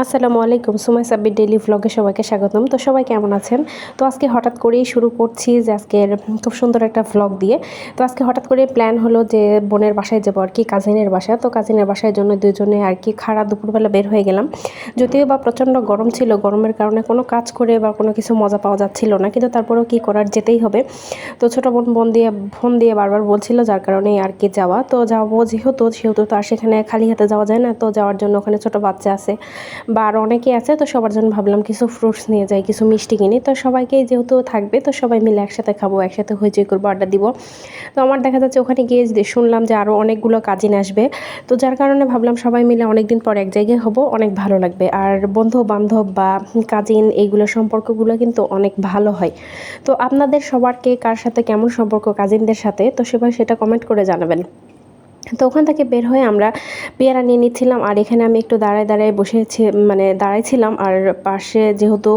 আসসালামু আলাইকুম, সুমাই সাব্বির ডেইলি ভ্লগে সবাইকে স্বাগতম। তো সবাই কেমন আছেন? তো আজকে হঠাৎ করেই শুরু করছি যে আজকের খুব সুন্দর একটা ভ্লগ দিয়ে। তো আজকে হঠাৎ করে প্ল্যান হলো যে বোনের বাসায় যাবো আর কি, কাজিনের বাসায়। তো কাজিনের বাসায় জন্য দুজনে আর কি খাড়া দুপুরবেলা বের হয়ে গেলাম। যদিও বা প্রচণ্ড গরম ছিল, গরমের কারণে কোনো কাজ করে বা কোনো কিছু মজা পাওয়া যাচ্ছিল না, কিন্তু তারপরেও কী করার, যেতেই হবে। তো ছোটো বোন ফোন দিয়ে বারবার বলছিল, যার কারণে আর কি যাওয়া। তো যাবো সেহেতু তো আর সেখানে খালি হাতে যাওয়া যায় না। তো যাওয়ার জন্য ওখানে ছোটো বাচ্চা আছে বা আরও অনেকেই আছে, তো সবার জন্য ভাবলাম কিছু ফ্রুটস নিয়ে যাই, কিছু মিষ্টি কিনি। তো সবাইকেই যেহেতু থাকবে, তো সবাই মিলে একসাথে খাবো, একসাথে হইচই করবো, আড্ডা দিব। তো আমার দেখা যাচ্ছে ওখানে গিয়ে শুনলাম যে আরও অনেকগুলো কাজিন আসবে। তো যার কারণে ভাবলাম সবাই মিলে অনেক দিন পর এক জায়গায় হবো, অনেক ভালো লাগবে। আর বন্ধু বান্ধব বা কাজিন এইগুলো সম্পর্কগুলো কিন্তু অনেক ভালো হয়। তো আপনাদের সবার কে কার সাথে কেমন সম্পর্ক কাজিনদের সাথে, তো সেটা কমেন্ট করে জানাবেন। তো ওখান থেকে বের হয়ে আমরা পেয়ারা নিয়ে নিচ্ছিলাম, আর এখানে আমি একটু দাঁড়ায় বসেছি, মানে দাঁড়াইছিলাম। আর পাশে যেহেতু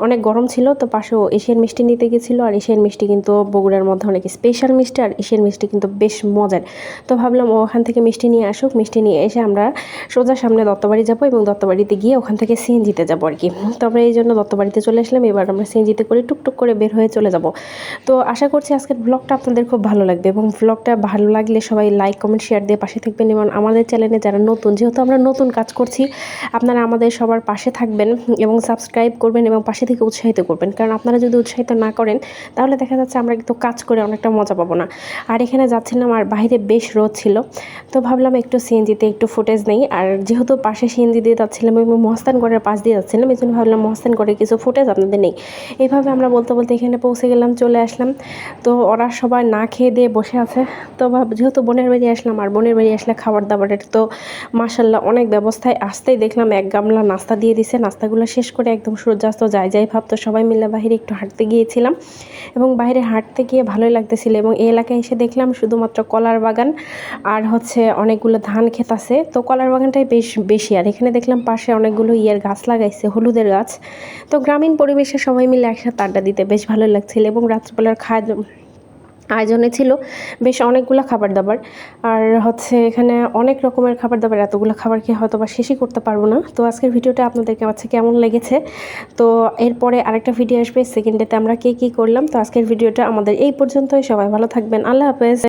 অনেক গরম ছিল, তো পাশেও এশিয়ান মিষ্টি নিতে গেছিলো। আর এশিয়ান মিষ্টি কিন্তু বগুড়ার মধ্যে অনেক স্পেশাল মিষ্টি, আর এশিয়ান মিষ্টি কিন্তু বেশ মজার। তো ভাবলাম ও ওখান থেকে মিষ্টি নিয়ে আসুক, মিষ্টি নিয়ে এসে আমরা সোজা সামনে দত্তবাড়ি যাবো, এবং দত্তবাড়িতে গিয়ে ওখান থেকে সিএনজিতে যাবো আর কি। তো আমরা এই জন্য দত্তবাড়িতে চলে আসলাম। এবার আমরা সিএনজিতে করে টুকটুক করে বের হয়ে চলে যাব। তো আশা করছি আজকের ব্লগটা আপনাদের খুব ভালো লাগবে, এবং ব্লগটা ভালো লাগলে সবাই লাইক কমেন্ট শেয়ার দিয়ে পাশে থাকবেন। এবং আমাদের চ্যানেলে যারা নতুন, যেহেতু আমরা নতুন কাজ করছি, আপনারা আমাদের সবার পাশে থাকবেন এবং সাবস্ক্রাইব করবেন এবং পাশে থেকে উৎসাহিত করবেন। কারণ আপনারা যদি উৎসাহিত না করেন, তাহলে দেখা যাচ্ছে আমরা কিন্তু কাজ করে অনেকটা মজা পাবো না। আর এখানে যাচ্ছিলাম, আর বাইরে বেশ রোদ ছিল, তো ভাবলাম একটু সিএনজিতে একটু ফুটেজ নেই। আর যেহেতু পাশে সিএনজি দিয়ে যাচ্ছিলাম এবং মহস্তানগড়ের পাশ দিয়ে যাচ্ছিলাম, এই জন্য ভাবলাম মহস্তানগড়ের কিছু ফুটেজ আপনাদের নেই। এইভাবে আমরা বলতে বলতে এখানে পৌঁছে গেলাম, চলে আসলাম। তো ওরা সবাই না খেয়ে দিয়ে বসে আছে। তো যেহেতু বোনের বাড়ি আসলাম, আর বোনের বাড়ি আসলে খাবার দাবারের তো মাশাল্লাহ অনেক ব্যবস্থায়। আসতেই দেখলাম এক গামলা নাস্তা দিয়ে দিছে। নাস্তাগুলো শেষ করে একদম সূর্যাস্ত যাই ভাব, তো সবাই মিলে বাইরে একটু হাঁটতে গিয়েছিলাম, এবং বাইরে হাঁটতে গিয়ে ভালোই লাগতেছিল। এবং এই এলাকায় এসে দেখলাম শুধুমাত্র কলার বাগান আর হচ্ছে অনেকগুলো ধান ক্ষেত আছে। তো কলার বাগানটাই বেশি। আর এখানে দেখলাম পাশে অনেকগুলো গাছ লাগাইছে, হলুদের গাছ। তো গ্রামীণ পরিবেশে সবাই মিলে একসাথে আড্ডা দিতে বেশ ভালো লাগছিল। এবং রাত্রিবেলার আয়োজনে ছিল বেশ অনেকগুলো খাবার দাবার। আর হচ্ছে এখানে অনেক রকমের খাবার দাবার, এতগুলো খাবার খেয়ে হয়তো বা শেষই করতে পারবো না। তো আজকের ভিডিওটা আপনাদেরকে কাছে কেমন লেগেছে, তো এরপরে আরেকটা ভিডিও আসবে সেকেন্ড ডেতে আমরা কী করলাম। তো আজকের ভিডিওটা আমাদের এই পর্যন্তই। সবাই ভালো থাকবেন, আল্লাহ হাফেজ।